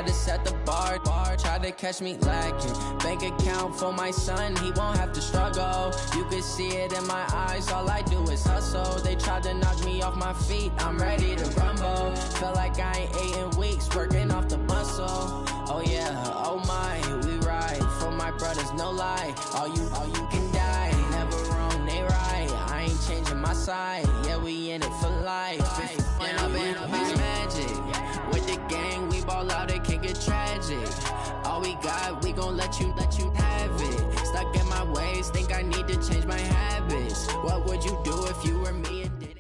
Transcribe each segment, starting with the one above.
to set the bar. Try to catch me lacking. Bank account for my son, he won't have to struggle. You can see it in my eyes, all I do is hustle. They tried to knock me off my feet, I'm ready to rumble. Feel like I ain't ate in weeks, working off the muscle. Oh yeah, oh my, we ride for my brothers, no lie. All you can die, never wrong, they right. I ain't changing my side, yeah, we in it for life. And I've been magic with the gang, we ball out, it can get tragic. All we got, we gon' let you have it. Stuck in my ways, think I need to change my habits. What would you do if you were me and did it?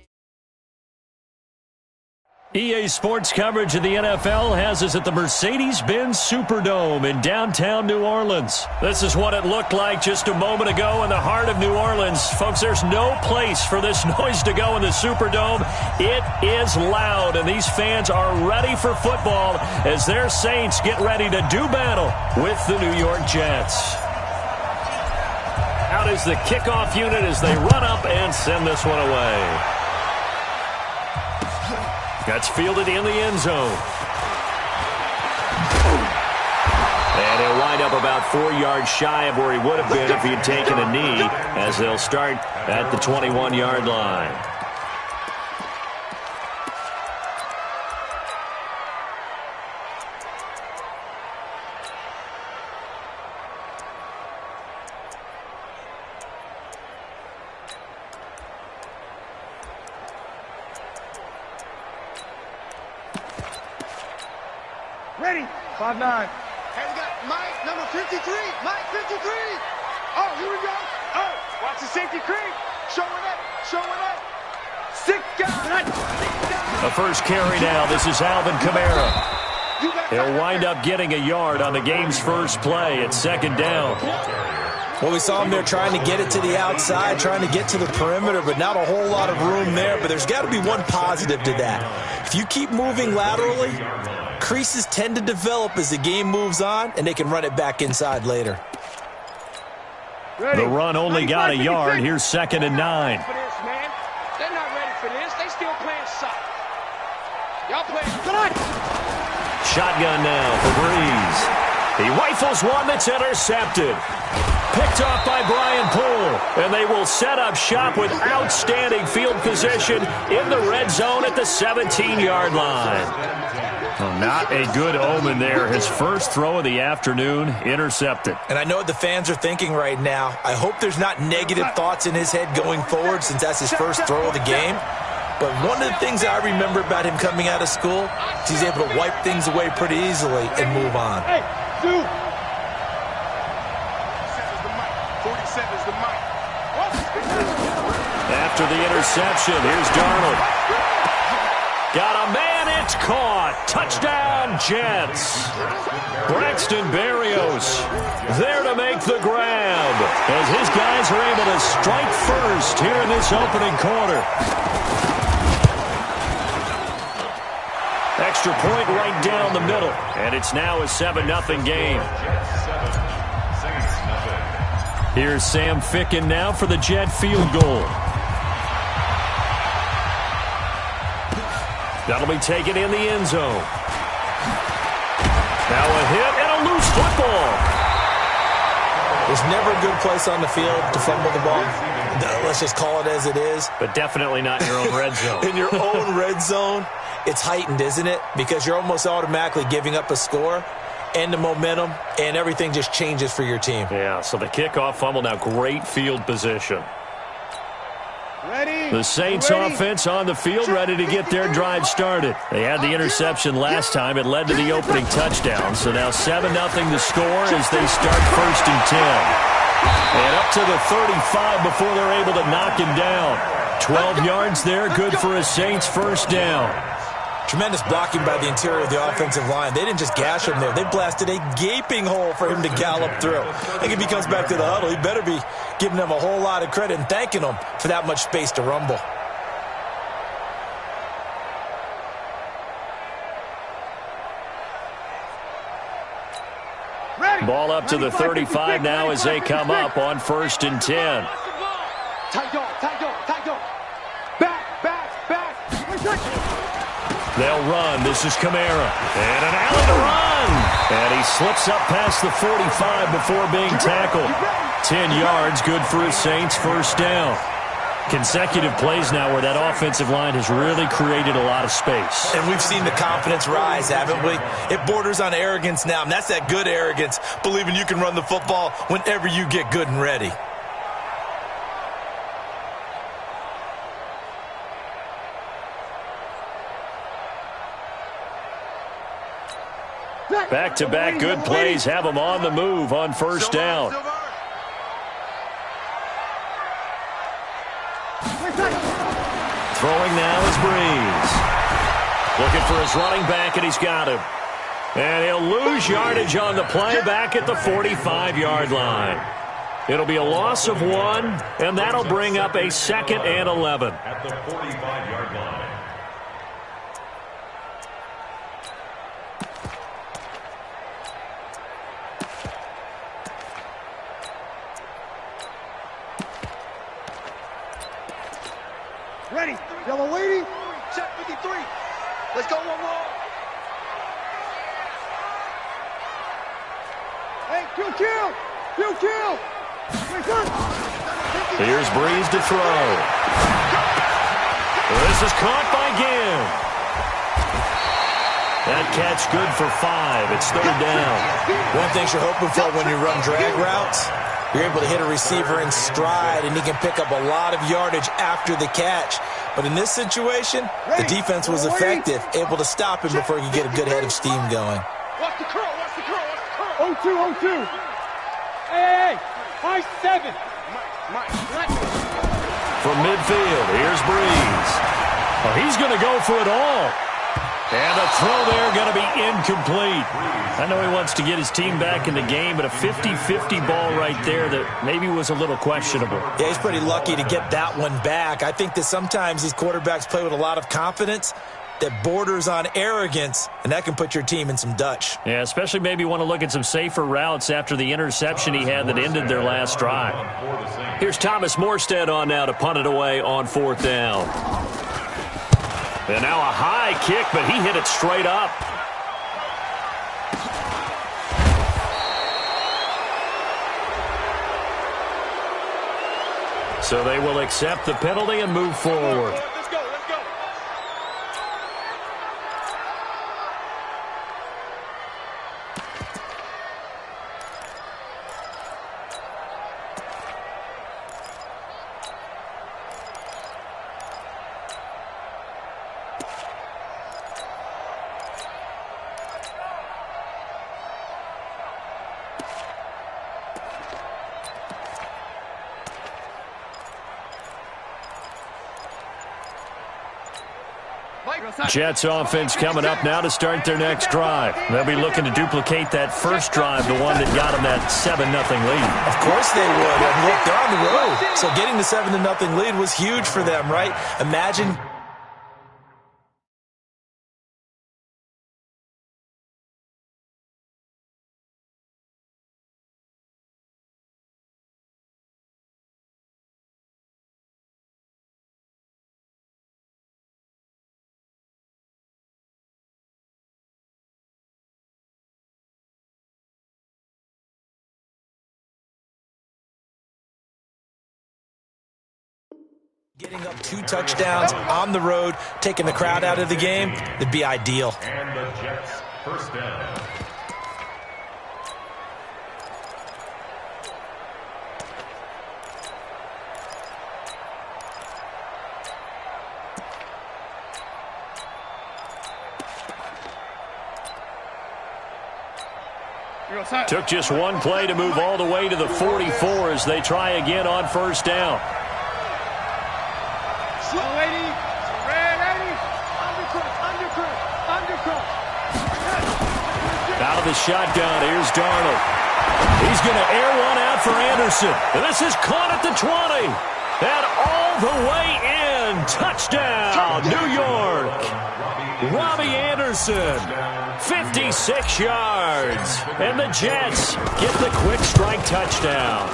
EA Sports coverage of the NFL has us at the Mercedes-Benz Superdome in downtown New Orleans. This is what it looked like just a moment ago in the heart of New Orleans. Folks, there's no place for this noise to go in the Superdome. It is loud, and these fans are ready for football as their Saints get ready to do battle with the New York Jets. Out is the kickoff unit as they run up and send this one away. That's fielded in the end zone. And he'll wind up about 4 yards shy of where he would have been if he had taken a knee, as they'll start at the 21-yard line. Ready. 5'9". Hey, we got Mike, number 53. Mike, 53. Oh, here we go. Oh, watch the safety creep. Showing up. 6 guys. The first carry now. This is Alvin Kamara. He'll wind up getting a yard on the game's first play at second down. Well, we saw him there trying to get it to the outside, trying to get to the perimeter, but not a whole lot of room there. But there's got to be one positive to that. If you keep moving laterally, creases tend to develop as the game moves on, and they can run it back inside later. The run only got a yard. Here's 2nd and 9. They're not ready for this. They still playing soft. Y'all playing. Shotgun now for Breeze. He rifles one that's intercepted. Picked off by Brian Poole. And they will set up shop with outstanding field position in the red zone at the 17-yard line. Well, not a good omen there. His first throw of the afternoon intercepted. And I know what the fans are thinking right now. I hope there's not negative thoughts in his head going forward since that's his first throw of the game. But one of the things I remember about him coming out of school is he's able to wipe things away pretty easily and move on. Hey, dude. 47's the mic. After the interception, here's Darnold. Got a man, it's caught. Touchdown, Jets. Braxton Berrios there to make the grab as his guys are able to strike first here in this opening quarter. Extra point right down the middle, and it's now a 7-0 game. Here's Sam Ficken now for the Jet field goal. That'll be taken in the end zone. Now a hit and a loose football. There's never a good place on the field to fumble the ball. Let's just call it as it is. But definitely not in your own red zone. In your own red zone, it's heightened, isn't it? Because you're almost automatically giving up a score and the momentum, and everything just changes for your team. Yeah, so the kickoff fumble, now great field position. Ready. The Saints offense on the field, ready to get their drive started. They had the interception last time. It led to the opening touchdown. So now 7-0 the score as they start 1st and 10. And up to the 35 before they're able to knock him down. 12 yards there, good for a Saints first down. Tremendous blocking by the interior of the offensive line. They didn't just gash him there. They blasted a gaping hole for him to gallop through. I think if he comes back to the huddle, he better be giving them a whole lot of credit and thanking them for that much space to rumble. Ball up to the 35 now as they come up on 1st and 10. Tight dog. Back. They'll run. This is Kamara. And an alley to run. And he slips up past the 45 before being tackled. 10 yards, good for his Saints, first down. Consecutive plays now where that offensive line has really created a lot of space. And we've seen the confidence rise, haven't we? It borders on arrogance now, and that's that good arrogance, believing you can run the football whenever you get good and ready. Back-to-back good plays have them on the move on first down. Throwing now is Breeze. Looking for his running back, and he's got him. And he'll lose yardage on the play back at the 45-yard line. It'll be a loss of 1, and that'll bring up a 2nd and 11. At the 45-yard line. Ready. Yellow waiting. Check 53. Let's go one more. Hey, kill. Here's Breeze to throw. This is caught by Ginn. That catch good for 5. It's 3rd down. One thing you're hoping for when you run drag routes, you're able to hit a receiver in stride, and he can pick up a lot of yardage after the catch. But in this situation, the defense was effective, able to stop him before he could get a good head of steam going. Watch the curl. 0-2. Hey. High 7. From midfield, here's Breeze. Oh, he's going to go for it all. And the throw there going to be incomplete. I know he wants to get his team back in the game, but a 50-50 ball right there that maybe was a little questionable. Yeah, he's pretty lucky to get that one back. I think that sometimes these quarterbacks play with a lot of confidence that borders on arrogance, and that can put your team in some Dutch. Yeah, especially maybe want to look at some safer routes after the interception he had that ended their last drive. Here's Thomas Morstead on now to punt it away on 4th down. And now a high kick, but he hit it straight up. So they will accept the penalty and move forward. Let's go. Jets offense coming up now to start their next drive. They'll be looking to duplicate that first drive, the one that got them that 7-0 lead. Of course they would. And look, they're on the road. So getting the 7-0 lead was huge for them, right? Imagine. Getting up 2 touchdowns on the road, taking the crowd out of the game, would be ideal. And the Jets, first down. Took just one play to move all the way to the 44 as they try again on first down. Out of the shotgun, here's Darnold. He's going to air one out for Anderson. And this is caught at the 20. And all the way in. Touchdown, New York. Robbie Anderson, 56 yards. And the Jets get the quick strike touchdown.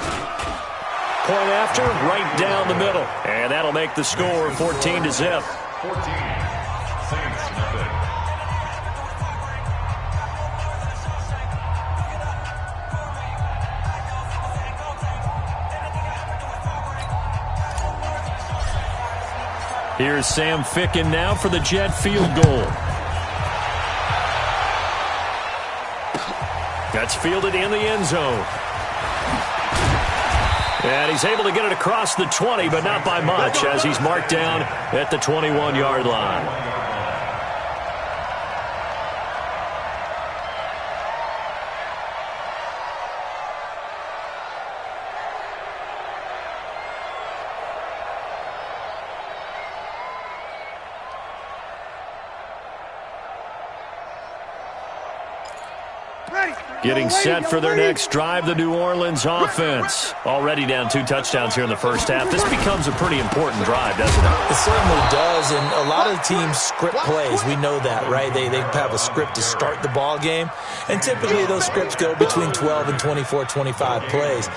Point after, right down the middle. And that'll make the score 14-0. 14, Saints. Here's Sam Ficken now for the Jet field goal. That's fielded in the end zone. And he's able to get it across the 20, but not by much, as he's marked down at the 21-yard line. Getting set for their next drive, the New Orleans offense. Already down 2 touchdowns here in the first half. This becomes a pretty important drive, doesn't it? It certainly does, and a lot of the teams script plays. We know that, right? They have a script to start the ball game, and typically those scripts go between 12 and 24, 25 plays.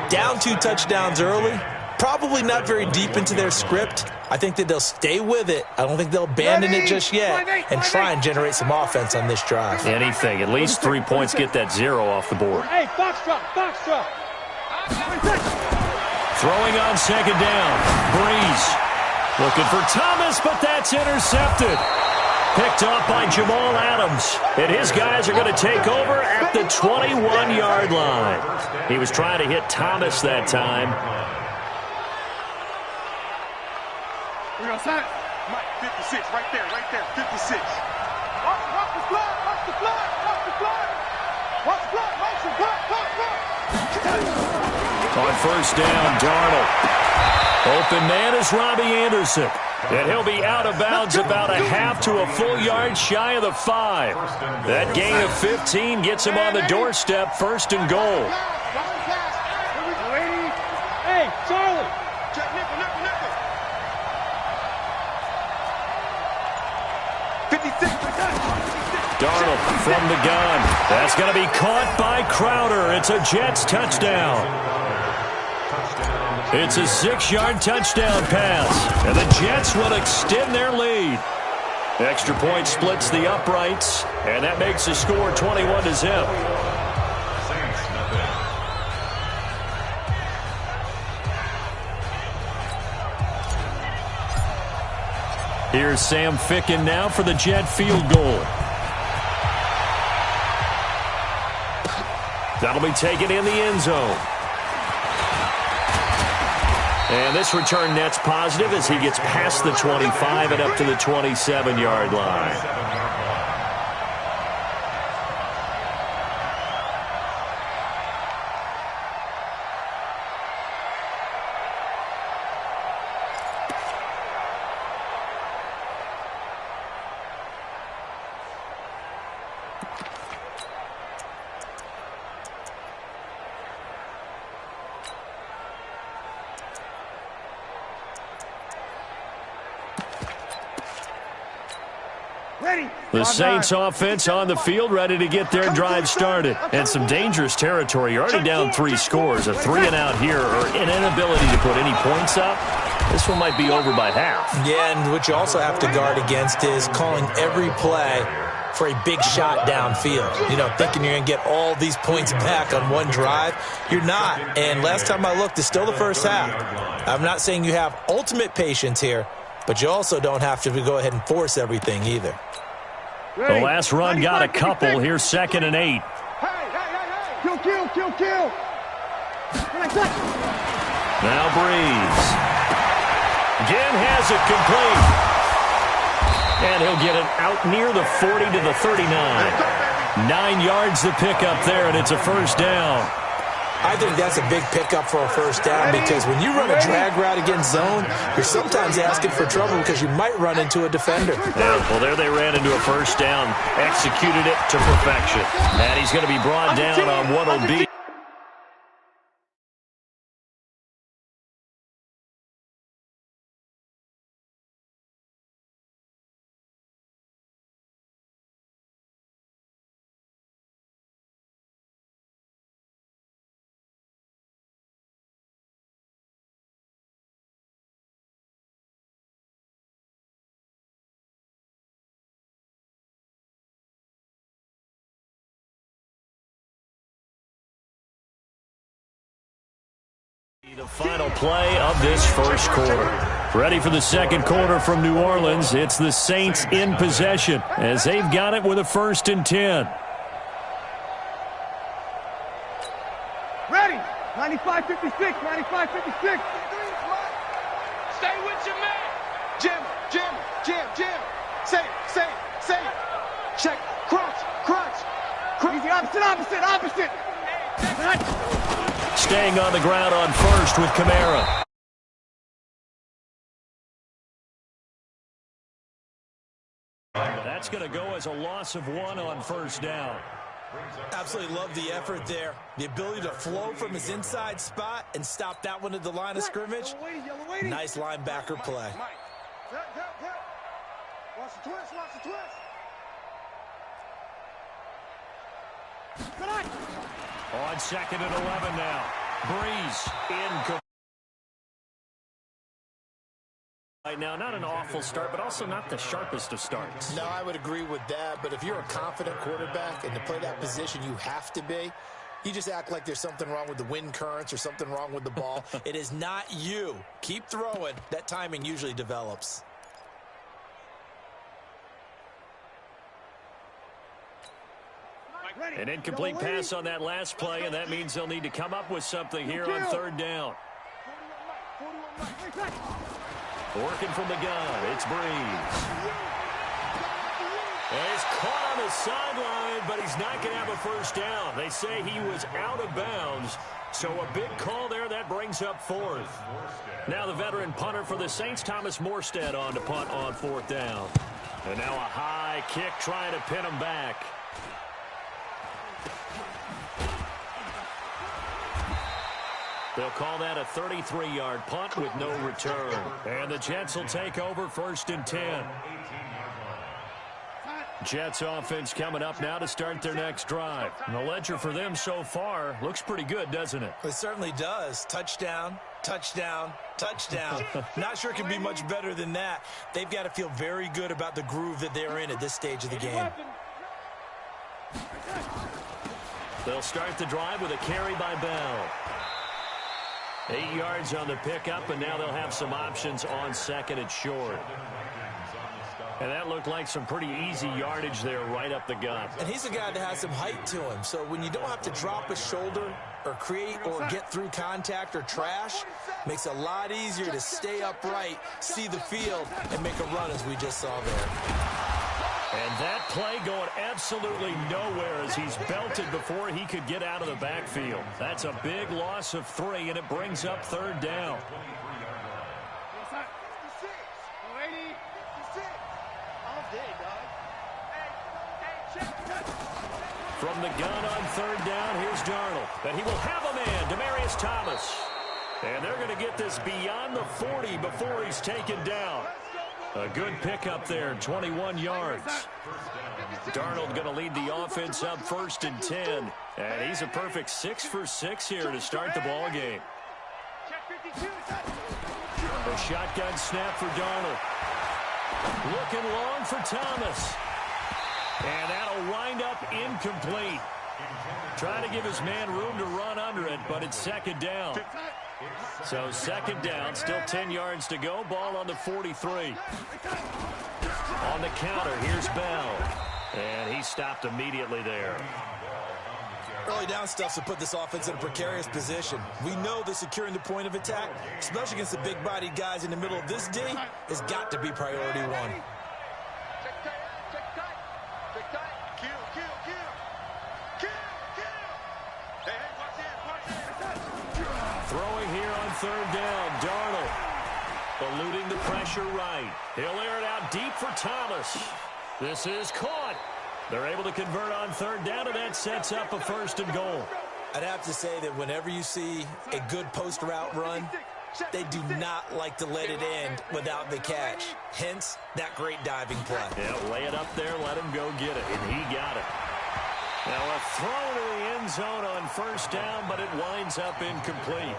Down 2 touchdowns early, probably not very deep into their script. I think that they'll stay with it. I don't think they'll abandon it just yet and try and generate some offense on this drive. Anything. At least 3 points, get that 0 off the board. Hey, box drop, box drop. Throwing on second down. Breeze looking for Thomas, but that's intercepted. Picked off by Jamal Adams. And his guys are going to take over at the 21-yard line. He was trying to hit Thomas that time. We're on side. Mike, 56, right there, 56. Watch the blood, watch the blood, watch the blood. Watch the blood, motion, blood. On first down, Darnold. Open man is Robbie Anderson. And he'll be out of bounds about a half to a full yard shy of the 5. That gain of 15 gets him on the doorstep, first and goal. Hey, Charlie. Darnold from the gun. That's going to be caught by Crowder. It's a Jets touchdown. It's a 6-yard touchdown pass. And the Jets will extend their lead. Extra point splits the uprights. And that makes the score 21-0. Here's Sam Ficken now for the Jet field goal. That'll be taken in the end zone. And this return net's positive as he gets past the 25 and up to the 27-yard line. The Saints offense on the field, ready to get their drive started. And some dangerous territory. You're already down 3 scores. A 3-and-out here or an inability to put any points up. This one might be over by half. Yeah, and what you also have to guard against is calling every play for a big shot downfield. You know, thinking you're going to get all these points back on one drive. You're not. And last time I looked, it's still the first half. I'm not saying you have ultimate patience here, but you also don't have to go ahead and force everything either. The last run got a couple. Here's 2nd and 8. Hey. Kill. Now Breeze. Again has it complete. And he'll get it out near the 40 to the 39. 9 yards to pick up there, and it's a first down. I think that's a big pickup for a first down because when you run a drag route against zone, you're sometimes asking for trouble because you might run into a defender. Yeah, well, there they ran into a first down, executed it to perfection. And he's going to be brought down on what will be The final play of this first quarter. Ready for the second quarter from New Orleans. It's the Saints in possession as they've got it with a 1st and 10. Ready. 95-56, 95-56. Stay with your man. Jam, jam, jam, jam. Say it. Check, crunch. Easy, opposite. Staying on the ground on first with Kamara. That's going to go as a loss of 1 on 1st down. Absolutely love the effort there. The ability to flow from his inside spot and stop that one at the line of scrimmage. Nice linebacker play. Watch the twist. On 2nd and 11 now. Breeze in. Right now, not an awful start, but also not the sharpest of starts. No, I would agree with that. But if you're a confident quarterback and to play that position, you have to be. You just act like there's something wrong with the wind currents or something wrong with the ball. It is not you. Keep throwing. That timing usually develops. An incomplete pass on that last play, and that means they'll need to come up with something here on 3rd down. Working from the gun, it's Breeze. And he's caught on the sideline, but he's not going to have a 1st down. They say he was out of bounds, so a big call there. That brings up 4th. Now the veteran punter for the Saints, Thomas Morstead, on to punt on 4th down. And now a high kick trying to pin him back. They'll call that a 33-yard punt with no return. And the Jets will take over 1st and 10. Jets offense coming up now to start their next drive. And the ledger for them so far looks pretty good, doesn't it? It certainly does. Touchdown, touchdown, touchdown. Not sure it can be much better than that. They've got to feel very good about the groove that they're in at this stage of the game. They'll start the drive with a carry by Bell. 8 yards on the pickup, and now they'll have some options on 2nd and short. And that looked like some pretty easy yardage there right up the gut. And he's a guy that has some height to him, so when you don't have to drop a shoulder or create or get through contact or trash, makes it a lot easier to stay upright, see the field, and make a run as we just saw there. And that play going absolutely nowhere as he's belted before he could get out of the backfield. That's a big loss of 3, and it brings up 3rd down. From the gun on 3rd down, here's Darnold. And he will have a man, Demaryius Thomas. And they're going to get this beyond the 40 before he's taken down. A good pickup there, 21 yards. Darnold going to lead the offense up 1st and 10. And he's a perfect 6 for 6 here to start the ball game. A shotgun snap for Darnold. Looking long for Thomas. And that'll wind up incomplete. Trying to give his man room to run under it, but it's 2nd down. So 2nd down, still 10 yards to go. Ball on the 43. On the counter, here's Bell. And he stopped immediately there. Early down stuff to put this offense in a precarious position. We know that securing the point of attack, especially against the big-bodied guys in the middle of this D, has got to be priority 1. Throwing here on 3rd down, Darnold. Eluding the pressure right. He'll air it out deep for Thomas. This is caught. They're able to convert on 3rd down, and that sets up a 1st and goal. I'd have to say that whenever you see a good post route run, they do not like to let it end without the catch. Hence, that great diving play. Yeah, lay it up there, let him go get it, and he got it. Now a throw to the end zone on 1st down, but it winds up incomplete.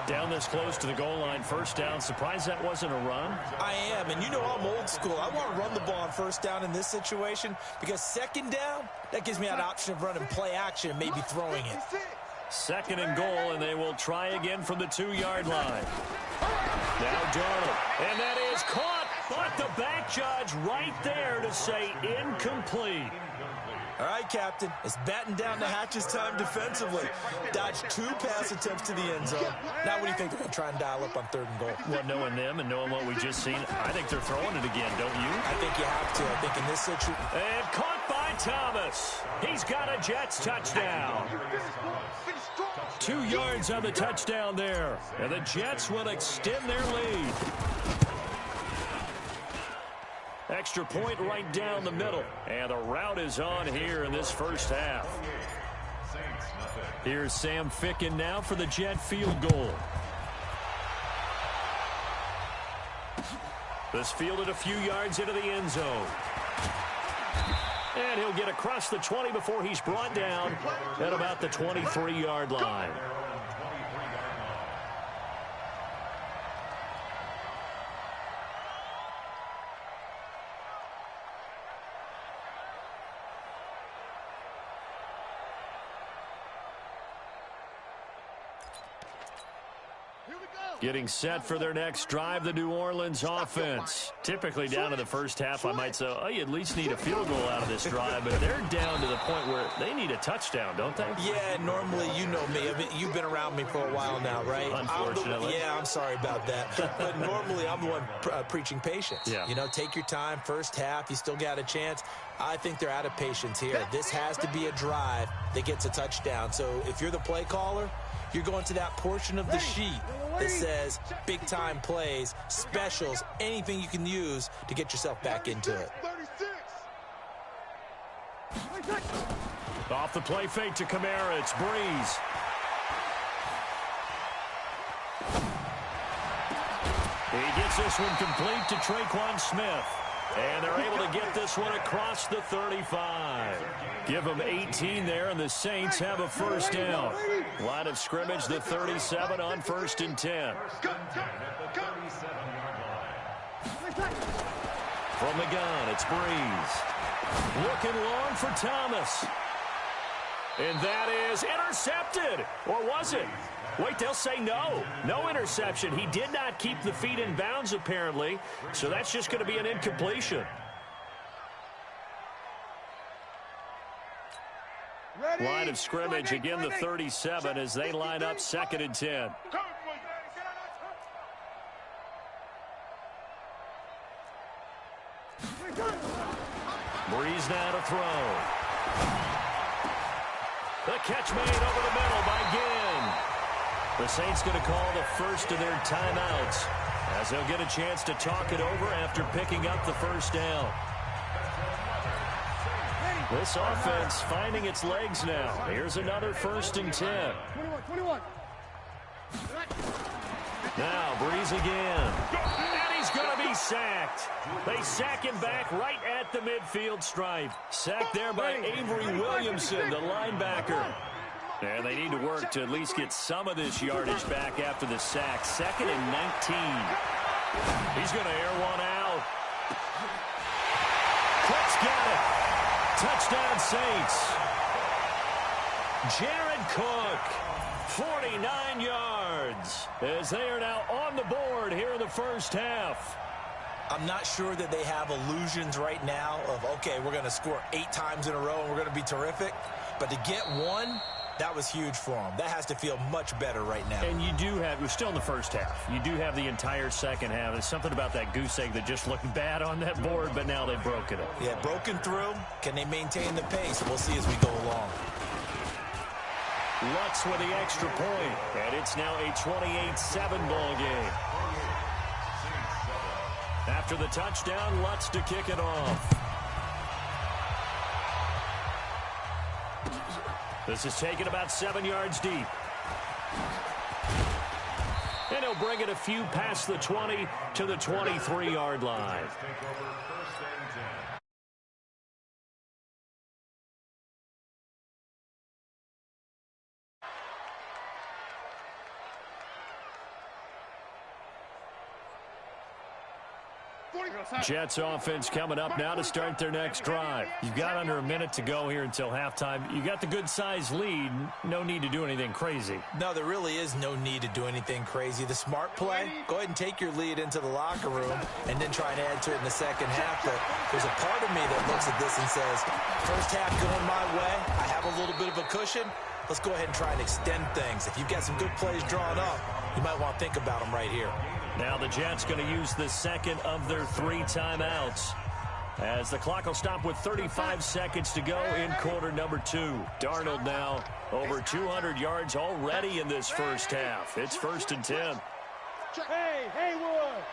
Down this close to the goal line, 1st down. Surprised that wasn't a run? I am, and you know I'm old school. I want to run the ball on 1st down in this situation because 2nd down, that gives me an option of running play action and maybe throwing it. 2nd and goal, and they will try again from the 2-yard line. Now Darnold, and that is caught, but the back judge right there to say incomplete. All right, Captain, it's batten down the hatches time defensively. Dodged 2 pass attempts to the end zone. Now what do you think they're going to try and dial up on 3rd and goal? Well, knowing them and knowing what we just seen, I think they're throwing it again, don't you? I think you have to. I think in this situation. And caught by Thomas. He's got a Jets touchdown. 2 yards on the touchdown there. And the Jets will extend their lead. Extra point right down the middle. And the route is on here in this first half. Here's Sam Ficken now for the Jet field goal. This fielded a few yards into the end zone. And he'll get across the 20 before he's brought down at about the 23-yard line. Getting set for their next drive, the New Orleans offense. Typically down in the first half, I might say, oh, you at least need a field goal out of this drive, but they're down to the point where they need a touchdown, don't they? Yeah, normally, you know me. I mean, you've been around me for a while now, right? Unfortunately. I'm sorry about that. But normally, I'm the one preaching patience. Yeah. You know, take your time. First half, you still got a chance. I think they're out of patience here. This has to be a drive that gets a touchdown. So if you're the play caller, you're going to that portion of the sheet that says big-time plays, specials, anything you can use to get yourself back into it. Off the play fake to Kamara, it's Breeze. He gets this one complete to Traquan Smith. And they're able to get this one across the 35. Give them 18 there, and the Saints have a first down. Line of scrimmage, the 37 on 1st and 10. From the gun, it's Breeze. Looking long for Thomas. And that is intercepted. Or was it? Wait, they'll say no. No interception. He did not keep the feet in bounds, apparently. So that's just going to be an incompletion. Line of scrimmage, again the 37 as they line up 2nd and 10. Breeze now to throw. The catch made over the middle by Ginn. The Saints going to call the first of their timeouts as they'll get a chance to talk it over after picking up the first down. This offense finding its legs now. Here's another 1st and 10. 21. Now Breeze again. And he's going to be sacked. They sack him back right at the midfield stripe. Sacked there by Avery Williamson, the linebacker. And they need to work to at least get some of this yardage back after the sack. 2nd and 19. He's going to air one out. Cook's got it. Touchdown Saints. Jared Cook, 49 yards, as they are now on the board here in the first half. I'm not sure that they have illusions right now of, okay, we're going to score 8 times in a row and we're going to be terrific. But to get one, that was huge for them. That has to feel much better right now. And you do have, we're still in the first half. You do have the entire second half. There's something about that goose egg that just looked bad on that board, but now they've broken it. Yeah, broken through. Can they maintain the pace? We'll see as we go along. Lutz with the extra point, and it's now a 28-7 ball game. After the touchdown, Lutz to kick it off. This is taken about 7 yards deep. And he'll bring it a few past the 20 to the 23-yard line. Jets offense coming up now to start their next drive. You've got under a minute to go here until halftime. You got the good-sized lead. No need to do anything crazy. No, there really is no need to do anything crazy. The smart play, go ahead and take your lead into the locker room and then try and add to it in the second half. But there's a part of me that looks at this and says, first half going my way, I have a little bit of a cushion. Let's go ahead and try and extend things. If you've got some good plays drawn up, you might want to think about them right here. Now the Jets going to use the second of their 3 timeouts, as the clock will stop with 35 seconds to go in quarter number 2. Darnold now over 200 yards already in this first half. It's 1st and 10. Hey, Wood.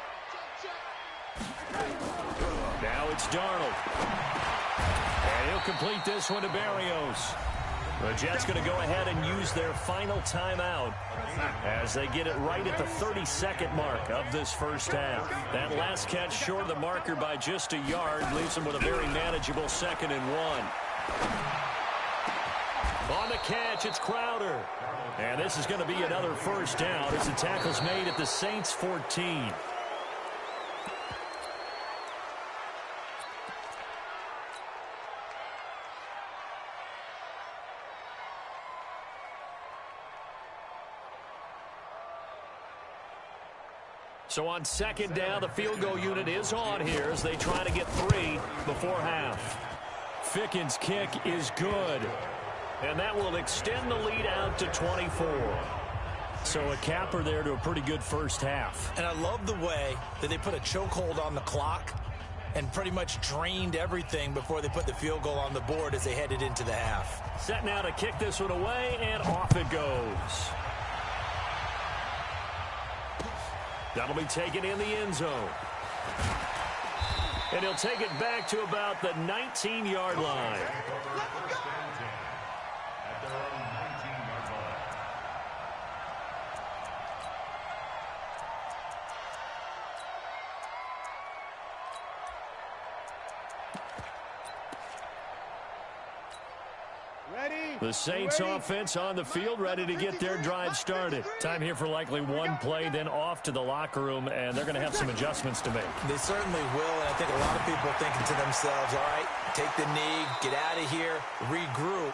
Now it's Darnold. And he'll complete this one to Berrios. The Jets going to go ahead and use their final timeout as they get it right at the 32nd mark of this first half. That last catch short of the marker by just a yard leaves them with a very manageable 2nd and 1. On the catch, it's Crowder. And this is going to be another first down as the tackle's made at the Saints' 14. So on 2nd down, the field goal unit is on here as they try to get 3 before half. Ficken's kick is good, and that will extend the lead out to 24. So a capper there to a pretty good first half. And I love the way that they put a chokehold on the clock and pretty much drained everything before they put the field goal on the board as they headed into the half. Set now to kick this one away, and off it goes. That'll be taken in the end zone. And he'll take it back to about the 19-yard line. The Saints offense on the field, ready to get their drive started. Time here for likely one play, then off to the locker room, and they're going to have some adjustments to make. They certainly will, and I think a lot of people are thinking to themselves, all right, take the knee, get out of here, regroup.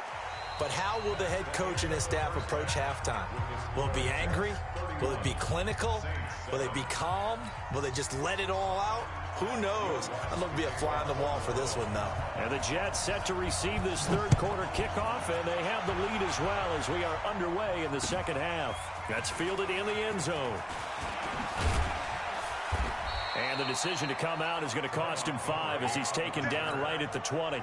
But how will the head coach and his staff approach halftime? Will it be angry? Will it be clinical? Will they be calm? Will they just let it all out? Who knows? I'd love to be a fly on the wall for this one, though. And the Jets set to receive this third quarter kickoff, and they have the lead as well as we are underway in the second half. That's fielded in the end zone. And the decision to come out is going to cost him 5 as he's taken down right at the 20.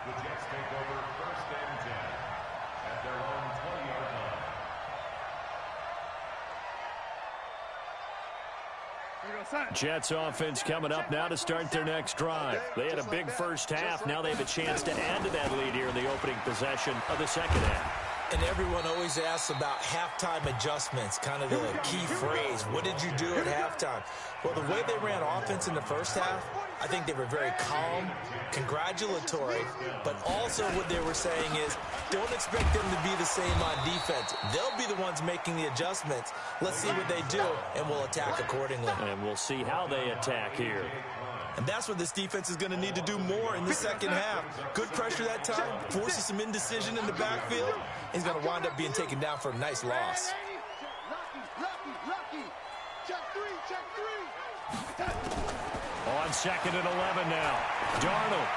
Jets offense coming up now to start their next drive. They had a big first half. Now they have a chance to add to that lead here in the opening possession of the second half. And everyone always asks about halftime adjustments, kind of the key phrase. What did you do at halftime? Well, the way they ran offense in the first half, I think they were very calm, congratulatory, but also what they were saying is don't expect them to be the same on defense. They'll be the ones making the adjustments. Let's see what they do, and we'll attack accordingly. And we'll see how they attack here. And that's what this defense is going to need to do more in the second half. Good pressure that time, forces some indecision in the backfield. He's going to wind up being taken down for a nice loss. On 2nd and 11 now. Darnold.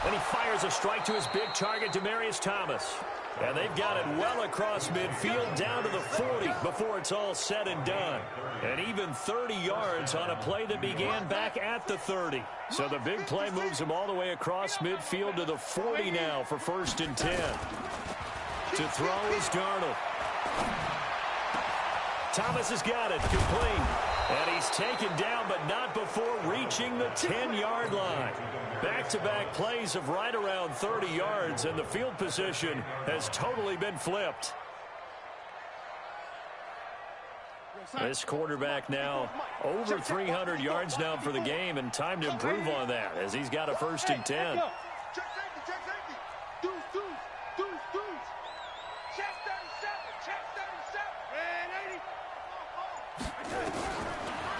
And he fires a strike to his big target, Demaryius Thomas. And they've got it well across midfield down to the 40 before it's all said and done. And even 30 yards on a play that began back at the 30. So the big play moves him all the way across midfield to the 40 now for 1st and 10. To throw is Darnold. Thomas has got it, complete. And he's taken down, but not before reaching the 10-yard line. Back-to-back plays of right around 30 yards, and the field position has totally been flipped. This quarterback now over 300 yards now for the game, and time to improve on that as he's got a 1st and 10.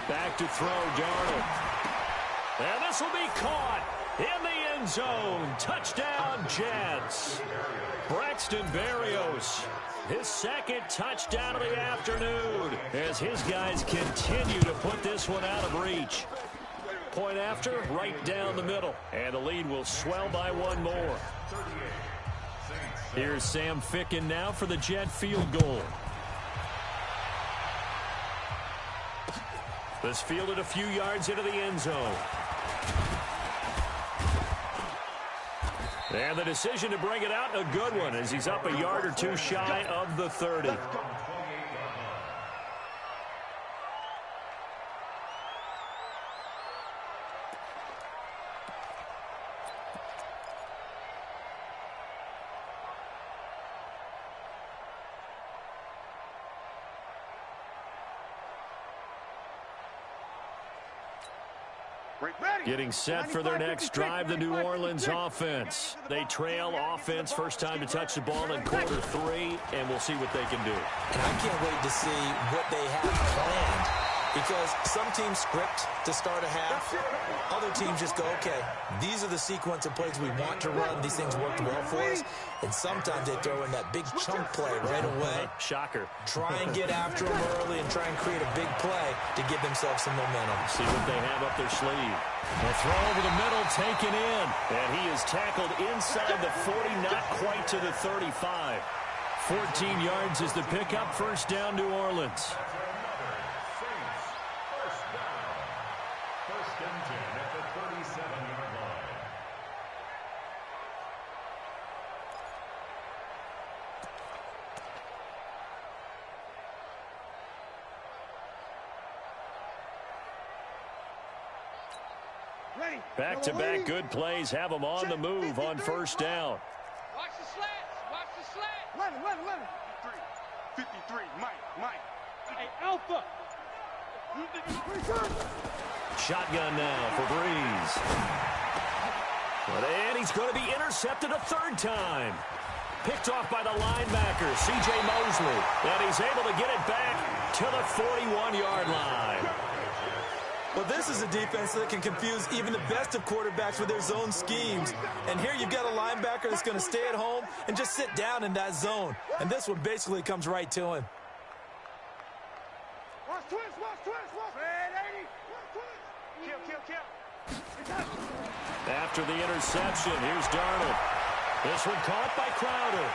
Back to throw, Darnold. And this will be caught in the end zone. Touchdown, Jets. Braxton Berrios, his second touchdown of the afternoon, as his guys continue to put this one out of reach. Point after, right down the middle. And the lead will swell by one more. Here's Sam Ficken now for the Jet field goal. This fielded a few yards into the end zone. And the decision to bring it out, a good one, as he's up a yard or two shy of the 30. Getting set for their next drive, the New Orleans offense. They trail offense, first time to touch the ball in quarter 3, and we'll see what they can do. And I can't wait to see what they have planned, because some teams script to start a half. Other teams just go, okay, these are the sequence of plays we want to run. These things worked well for us. And sometimes they throw in that big chunk play right away. Shocker. Try and get after them early and try and create a big play to give themselves some momentum. See what they have up their sleeve. The throw over the middle, taken in. And he is tackled inside the 40, not quite to the 35. 14 yards is the pickup, first down, New Orleans. Back-to-back good plays have them on the move on first down. Watch the slats. Watch the slats. 11. 53. Mike. Hey, Alpha. Shotgun now for Breeze. And he's going to be intercepted a third time. Picked off by the linebacker, C.J. Mosley. And he's able to get it back to the 41-yard line. Well, this is a defense that can confuse even the best of quarterbacks with their zone schemes. And here you've got a linebacker that's going to stay at home and just sit down in that zone. And this one basically comes right to him. Watch twist. Red 80. Kill. After the interception, here's Darnold. This one caught by Crowder.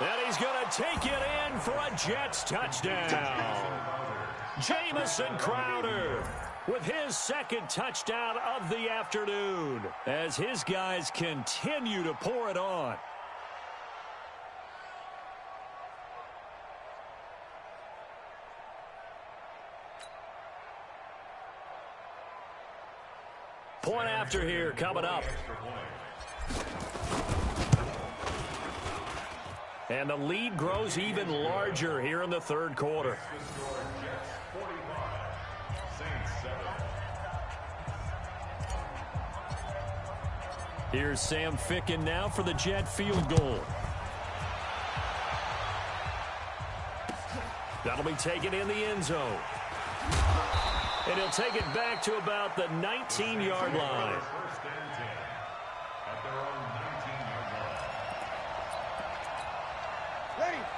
And he's going to take it in for a Jets touchdown. Jamison Crowder with his second touchdown of the afternoon as his guys continue to pour it on. Point after here coming up. And the lead grows even larger here in the third quarter. Here's Sam Ficken now for the Jet field goal. That'll be taken in the end zone. And he'll take it back to about the 19-yard line.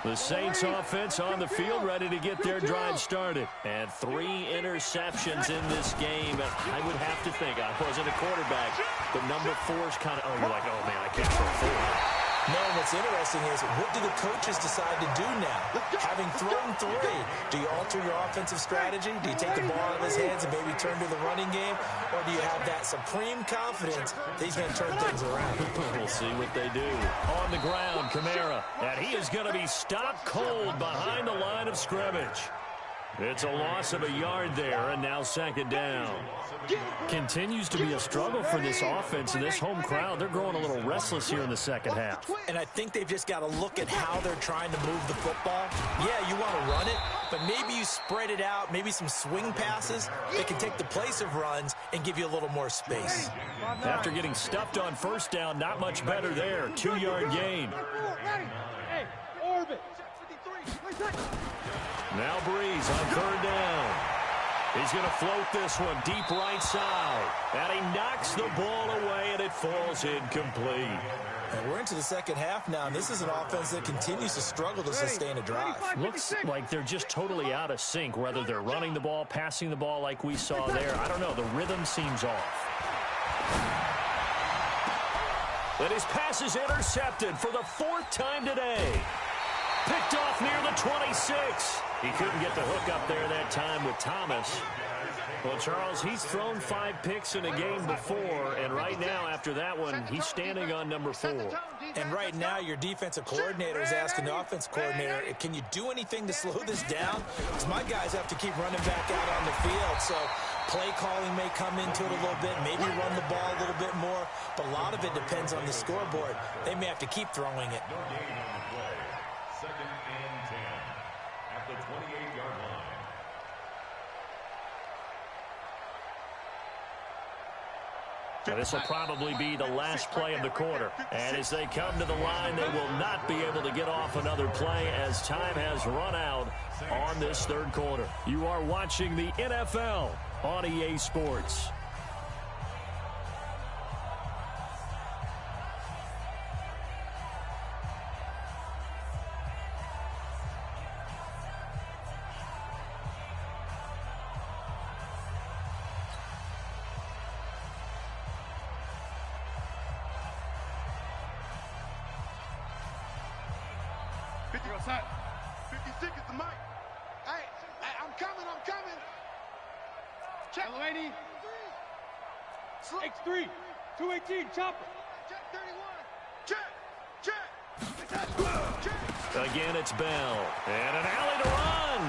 The Saints offense on the field, ready to get their drive started. And 3 interceptions in this game. I would have to think, I wasn't a quarterback, but number 4 is kind of, you're like, oh, man, I can't throw 4. No, what's interesting is, what do the coaches decide to do now? Having thrown 3, do you alter your offensive strategy? Do you take the ball out of his hands and maybe turn to the running game? Or do you have that supreme confidence that he's going to turn things around? We'll see what they do. On the ground, Kamara. And he is going to be stopped cold behind the line of scrimmage. It's a loss of a yard there, and now second down. Continues to be a struggle for this offense and this home crowd. They're growing a little restless here in the second half. And I think they've just got to look at how they're trying to move the football. Yeah, you want to run it, but maybe you spread it out, maybe some swing passes that can take the place of runs and give you a little more space. After getting stuffed on first down, not much better there. 2-yard gain. Hey, orbit. Now Breeze on third down. He's going to float this one deep right side. And he knocks the ball away, and it falls incomplete. And we're into the second half now, and this is an offense that continues to struggle to sustain a drive. Looks like they're just totally out of sync, whether they're running the ball, passing the ball like we saw there. I don't know. The rhythm seems off. But his pass is intercepted for the 4th time today. Picked off near the 26. He couldn't get the hook up there that time with Thomas. Well, Charles, he's thrown 5 picks in a game before, and right now, after that one, he's standing on number 4. And right now, your defensive coordinator is asking the offensive coordinator, can you do anything to slow this down? Because my guys have to keep running back out on the field, so play calling may come into it a little bit, maybe run the ball a little bit more, but a lot of it depends on the scoreboard. They may have to keep throwing it. Second and 10 at the 28-yard line. This will probably be the last play of the quarter. And as they come to the line, they will not be able to get off another play as time has run out on this third quarter. You are watching the NFL on EA Sports. Outside. 56 is the mic. Hey, I'm coming. Check. Lady. X3. 218, chopper. Check 31. Check. Again, it's Bell. And an alley to run.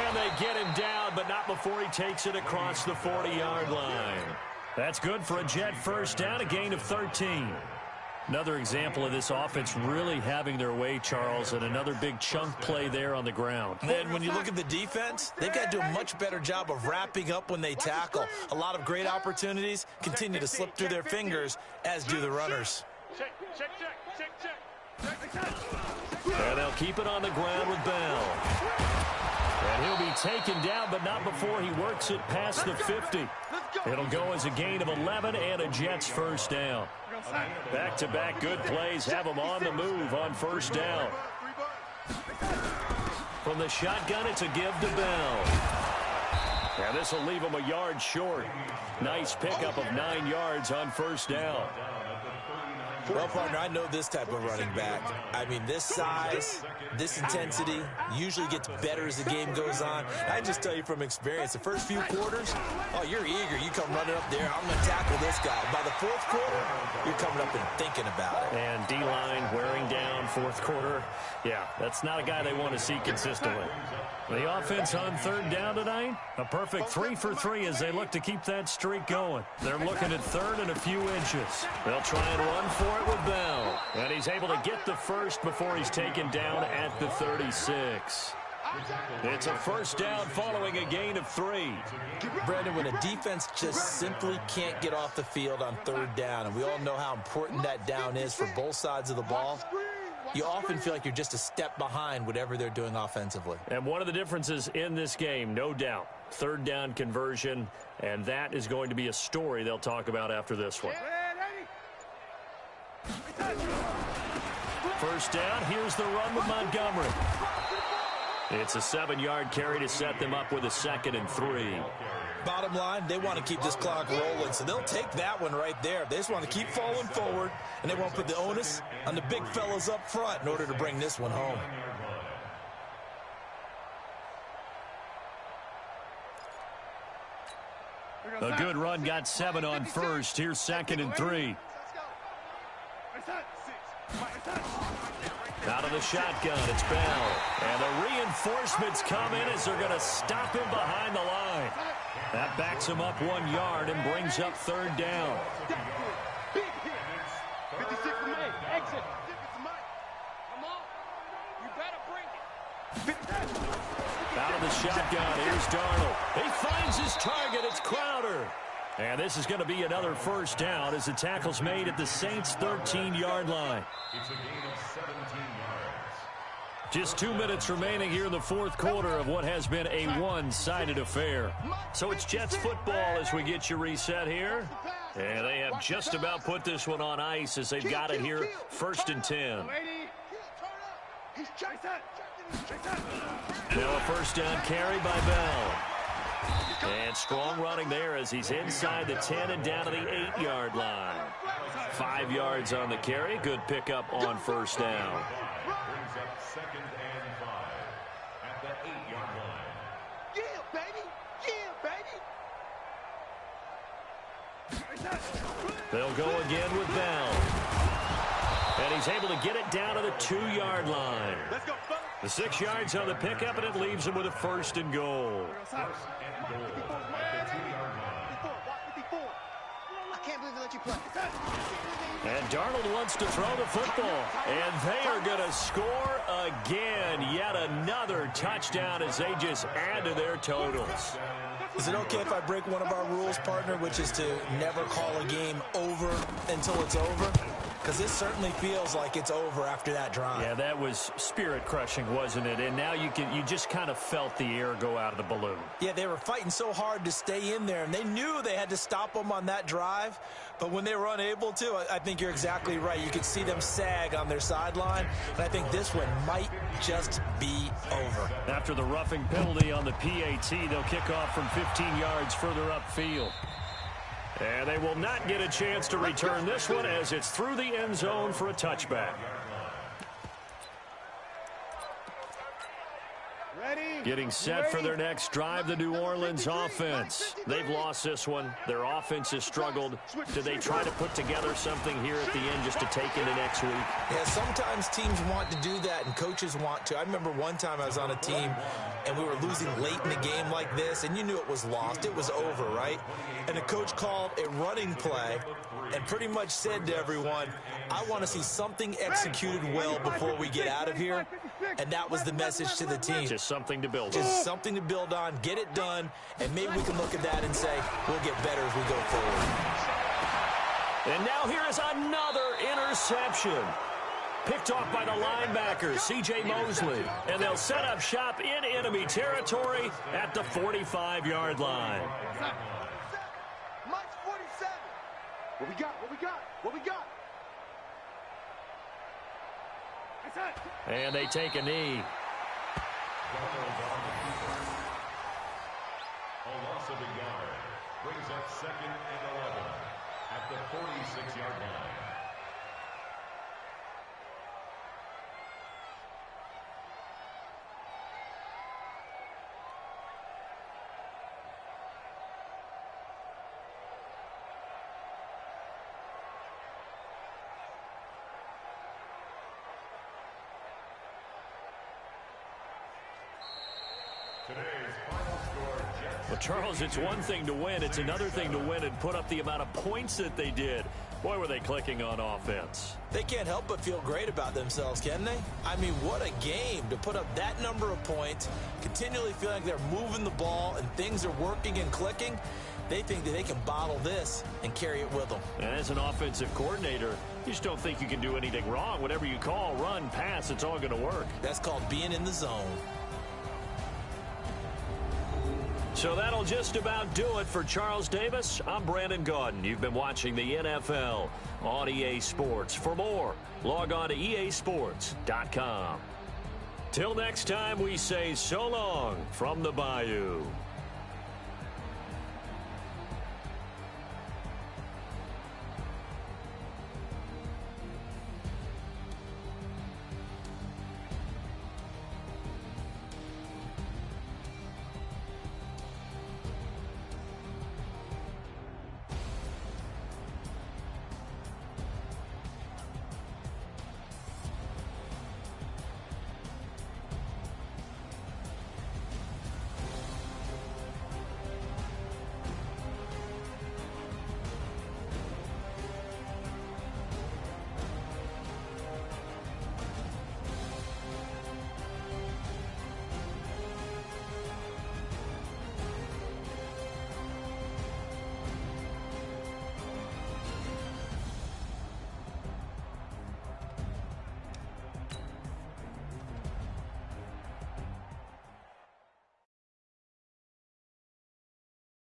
And they get him down, but not before he takes it across the 40-yard line. That's good for a Jet first down, a gain of 13. Another example of this offense really having their way, Charles, and another big chunk play there on the ground. And when you look at the defense, they've got to do a much better job of wrapping up when they tackle. A lot of great opportunities continue to slip through their fingers, as do the runners. And they'll keep it on the ground with Bell. And he'll be taken down, but not before he works it past the 50. It'll go as a gain of 11 and a Jets first down. Back-to-back good plays have them on the move on first down. From the shotgun, it's a give to Bell. And this will leave him a yard short. Nice pickup of 9 yards on first down. Well, partner, I know this type of running back. I mean, this size, this intensity usually gets better as the game goes on. I just tell you from experience, the first few quarters, oh, you're eager. You come running up there, I'm going to tackle this guy. By the fourth quarter, you're coming up and thinking about it. And D-line wearing down fourth quarter. Yeah, that's not a guy they want to see consistently. The offense on third down tonight, a perfect 3 for 3 as they look to keep that streak going. They're looking at third and a few inches. They'll try and run for it with Bell. And he's able to get the first before he's taken down at the 36. It's a first down following a gain of 3. Brandon, when a defense just simply can't get off the field on third down, and we all know how important that down is for both sides of the ball, you often feel like you're just a step behind whatever they're doing offensively. And one of the differences in this game, no doubt, third down conversion, and that is going to be a story they'll talk about after this one. First down, here's the run with Montgomery. It's a 7-yard carry to set them up with a 2nd and 3. Bottom line, they want to keep this clock rolling, so they'll take that one right there. They just want to keep falling forward, and they won't put the onus on the big fellas up front in order to bring this one home. A good run, got 7 on first. Here's 2nd and 3. Out of the shotgun, it's Bell. And the reinforcements come in as they're going to stop him behind the line. That backs him up 1 yard and brings up third down. Out of the shotgun, here's Darnold. He finds his target, it's Crowder. And this is going to be another first down as the tackle's made at the Saints' 13-yard line. It's a gain of 17 yards. Just 2 minutes remaining here in the fourth quarter of what has been a one-sided affair. So it's Jets football as we get you reset here. And they have just about put this one on ice as they've got it here, 1st and 10. Now a first down carry by Bell. And strong running there as he's inside the 10 and down to the 8-yard line. 5 yards on the carry. Good pickup on first down. Brings up 2nd and 5 at the 8-yard line. Yeah, baby. Yeah, baby. They'll go again with Bell. And he's able to get it down to the 2-yard line. Let's go, fellas. The 6 yards on the pickup, and it leaves him with a 1st and goal. 1st and goal at the 2-yard line. I can't believe they let you play. And Darnold wants to throw the football. And they are going to score again. Yet another touchdown as they just add to their totals. Is it okay if I break one of our rules, partner, which is to never call a game over until it's over? Because this certainly feels like it's over after that drive. Yeah, that was spirit-crushing, wasn't it? And now you just kind of felt the air go out of the balloon. Yeah, they were fighting so hard to stay in there, and they knew they had to stop them on that drive. But when they were unable to, I think you're exactly right. You could see them sag on their sideline, and I think this one might just be over. After the roughing penalty on the PAT, they'll kick off from 15 yards further upfield. And they will not get a chance to return this one as it's through the end zone for a touchback. Getting set for their next drive, the New Orleans offense. They've lost this one. Their offense has struggled. Do they try to put together something here at the end just to take into next week? Yeah, sometimes teams want to do that and coaches want to. I remember one time I was on a team and we were losing late in a game like this, and you knew it was lost. It was over, right? And the coach called a running play and pretty much said to everyone, I want to see something executed well before we get out of here. And that was the message to the team. Just something to build on. Just something to build on, get it done, and maybe we can look at that and say, we'll get better as we go forward. And now here is another interception. Picked off by the linebacker, C.J. Mosley. And they'll set up shop in enemy territory at the 45-yard line. Mike's 47. What we got? And they take a knee. A loss of a yard brings up 2nd and 11 at the 46-yard line. Well, Charles, it's one thing to win. It's another thing to win and put up the amount of points that they did. Boy, were they clicking on offense. They can't help but feel great about themselves, can they? I mean, what a game to put up that number of points, continually feeling like they're moving the ball and things are working and clicking. They think that they can bottle this and carry it with them. And as an offensive coordinator, you just don't think you can do anything wrong. Whatever you call, run, pass, it's all going to work. That's called being in the zone. So that'll just about do it for Charles Davis. I'm Brandon Gaudin. You've been watching the NFL on EA Sports. For more, log on to easports.com. Till next time, we say so long from the Bayou.